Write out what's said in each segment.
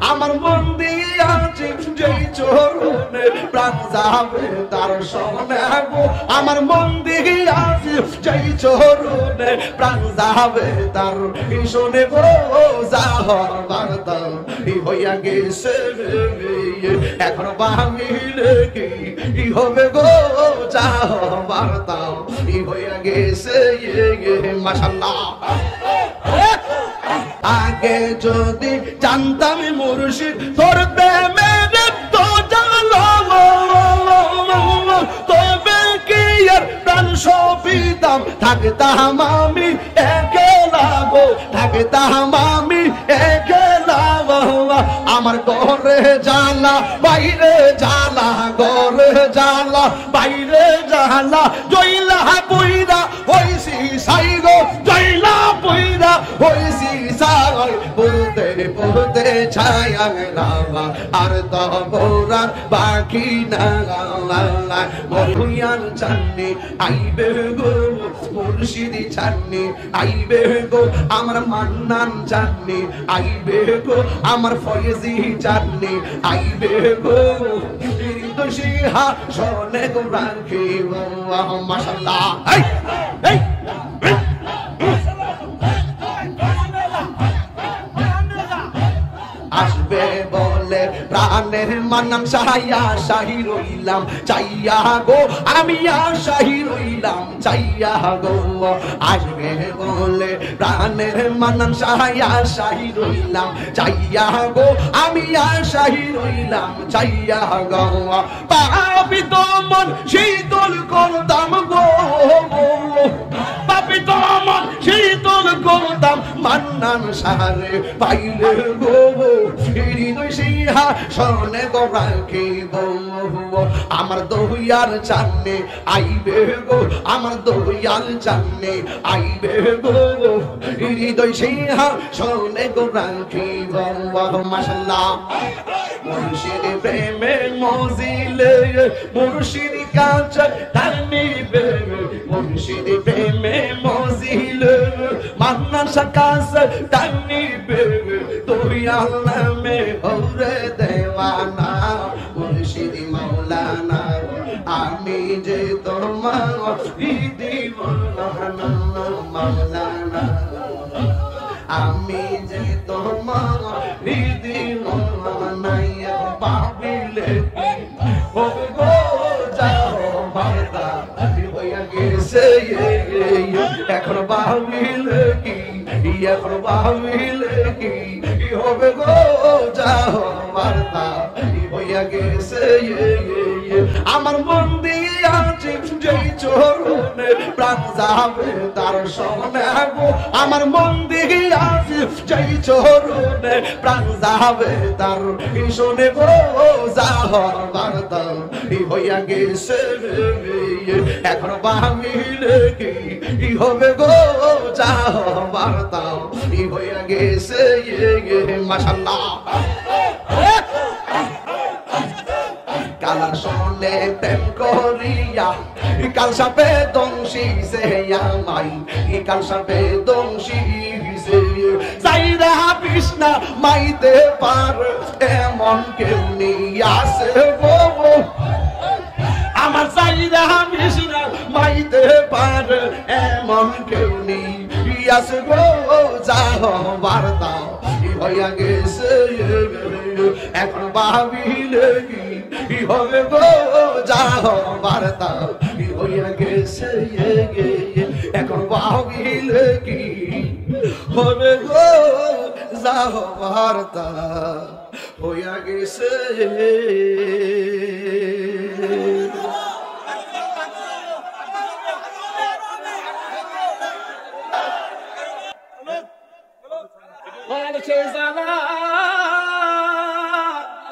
আমার মন দিয়াছি যেই চরণে প্রাণ যাবে তার শরণে গো আমার মন দিয়াছি যেই চরণে প্রাণ যাবে তার শোনে গো যাহর বার্তা হইয়া গেছে এখন বাহিরে কি হবে গো যাহর বার্তা হইয়া গেছে মাশাআল্লাহ আগে যদি জানতাম মুর্শিদ তোর প্রেমের তো জানলো তবে কি আর প্রাণ সপিতাম থাকতাম আমি একলা গো থাকতাম আমি একলা আমার ঘরে জ্বালা বাইরে জ্বালা ঘরে জ্বালা বাইরে জ্বালা জইলা পুইরা হইছি সাই গো জইলা পুইরা হইছি সাই পড়তে পড়তে ছায়া লাভা আর তো বোরার বাকি না মরুয়ান চান্নি আইবে গো মুর্শিদি চান্নি আইবে গো আমার মান্নান চান্নি আইবে গো আমার ফয়েজি চান্নি আইবে গো সিংহা শোনে গো রাখি মাশাআল্লাহ এই আসবে বলে প্রাণের মান্নান সাহাইয়া শাহি রইলাম চাইয়া গো আমি আশাহি রইলাম চাইয়া গো আসবে বলে প্রাণের মান্নান সাহাইয়া শাহি রইলাম চাইয়া গো আমি আশাহি রইলাম চাইয়া গো পাপি তো মন শীতল করতাম গো পাপি তো মন শীতল করতাম মান্নান সাহারে পাইলে গো হৃদয় সিংহা শোনে গো রাখিব আমার দহিয়ার চান্নে আইবে গো আমার দহিয়ার চান্নে আইবে গো হৃদয় সিংহা শোনে গো রাখিব মাশাআল্লাহ মুর্শিদ প্রেমে মজিলে মুর্শিদ কাছে টানিবে মুর্শিদ প্রেমে মজিলে মান্নান কাছে টানিবে তুই আল্লাহ মে হরে দেওয়ানা মুর্শিদ মাওলানা আমি যে তোমার দিওয়ানা মাওলানা আমি যে তোমার দিওয়ানা পাবিলে ও গো যাও ভারতা হইয়া গেছে এখন বাহিলে কি এখন বাহিলে কি হবে গো যাও বার্তা হইয়া গেছে আমার মন দিয়াছি যেই চরণে প্রাণ যাবে তার শরণে গো আমার মন দিয়াছি যেই চরণে প্রাণ যাবে তার শোনে গো যাহর বার্তা হইয়া গেছে এখন বাহিলে কি হবে গো যাহর বার্তা হইয়া গেছে মাশাআল্লাহ কালা শোনে প্রেম করিয়া কাল সাপে দংশী সে আমাই কাল সাপে দংশী সে সাইরা কৃষ্ণা মাইতে পার এমন কেউ নেই আসে গো আমার সাইরা কৃষ্ণা মাইতে পার এমন কেউ নেই আসে গো যাও বার্তা হইয়া গেছে এখন ভাবিলে কি হবে গো যাও বার্তা হইয়া গেছে এখন ভাবিলে কি হবে গো যাও বার্তা হইয়া গেছে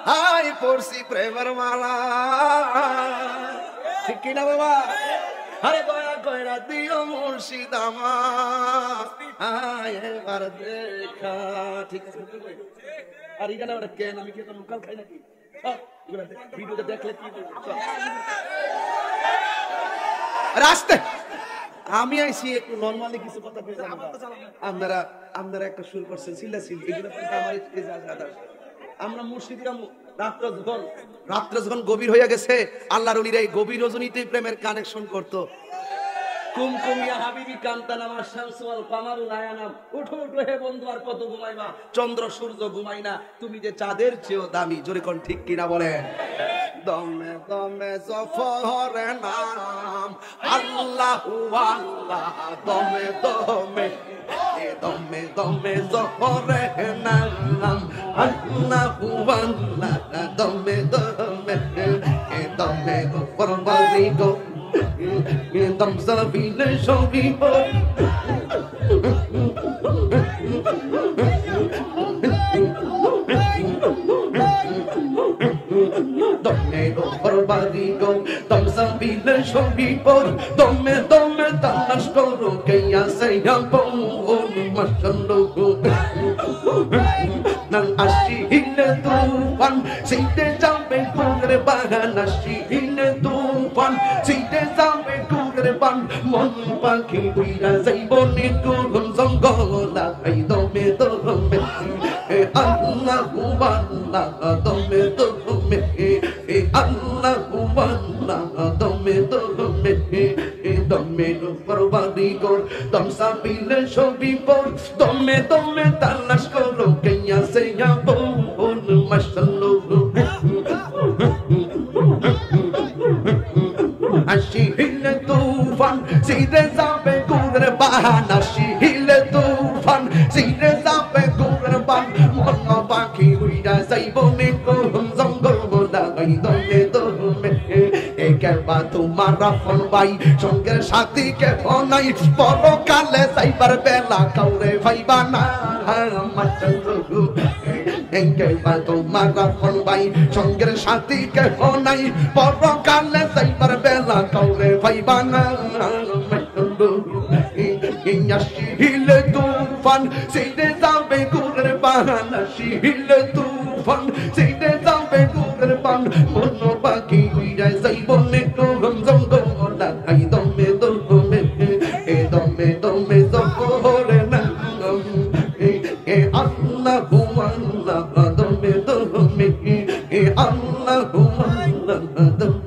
হাই পড়ছি প্রেমের মালা ঠিক কিনা বাবা আরে দয়া কইরা দিও মুর্শিদ আমার আয় এবার দেখা ঠিক আছে আর এখানে ওরা কেন আমি কি তো লোকাল খাই নাকি ভিডিওতে দেখলে কি রাস্তে আমি আইছি একটু নরমালি কিছু কথা কইলাম আপনারা একটা সুর করছেন সিল্লা সিল এগুলো আমার আমরা মুর্শিদিরা রাত্র যখন গভীর হয়ে গেছে, আল্লাহর ওলিরা এই গভীর রজনীতে প্রেমের কানেকশন করতো। কুমকুমিয়া হাবিবি কান্তানা মা শামসু ওয়াল কামারু নায়ানাম, উঠো উঠো হে বন্ধু আর কত ঘুমাইবা, চন্দ্র সূর্য ঘুমাই না, তুমি যে চাঁদের চেয়েও দামি। জোরে কোন ঠিক কিনা বলেন? দমে দমে সফরে নাম আল্লাহু আল্লাহ, দমে দমে দমে দমে সফরে নাম আল্লাহু আল্লাহ, দমে দমে দমে পরবারি গো দম সাবিলে সবি দমে পরবারি গো দম সাবিলে সবি পর দমে দমে তালাশ করো কেয়া সাইয়া বল মাশাল্লাহ নং আসি হিলে তুফান সিতে যাবে কুরে বাগান, আসি হিলে তুফান সিতে যাবে কুরে বান, মন পাখি উইরা যাইব নিকুল জঙ্গল, আই দমে দমে আল্লাহু আল্লাহ, দমে দমে আল্লাহু আল্লাহ, দমে দমে দমে পরবারি গো দম সাবিলে সবি পর দমে দমে তালাশ করো কেয়া সেয়া বল মাশাল্লাহ আসি হিলে তুফান সিরে যাবে কুরে বাহান, আসি হিলে তুফান সিরে যাবে কুরে বান, মন পাখি উইরা যাইব নিকুল জঙ্গল, আই দমে দমে কেবা তোমার রাফন ভাই সঙ্গের সাথী কে নাই, পরকালে যাইবার বেলা কাউরে ভাইবা না কেবা তোমার রাফন ভাই সঙ্গের সাথী কে নাই, পরকালে যাইবার বেলা কাউরে ভাইবা না। হিলে তুফান সিদে যাবে কুরের বাহান, হিলে তুফান সিদে যাবে কুরের বান, মন পাখি উইরা যাইব নিকুল জঙ্গল, আই দমে দমে দমে দমে জফরে নাম আল্লাহু আল্লাহ, দমে দমে আল্লাহু আল্লাহ, দমে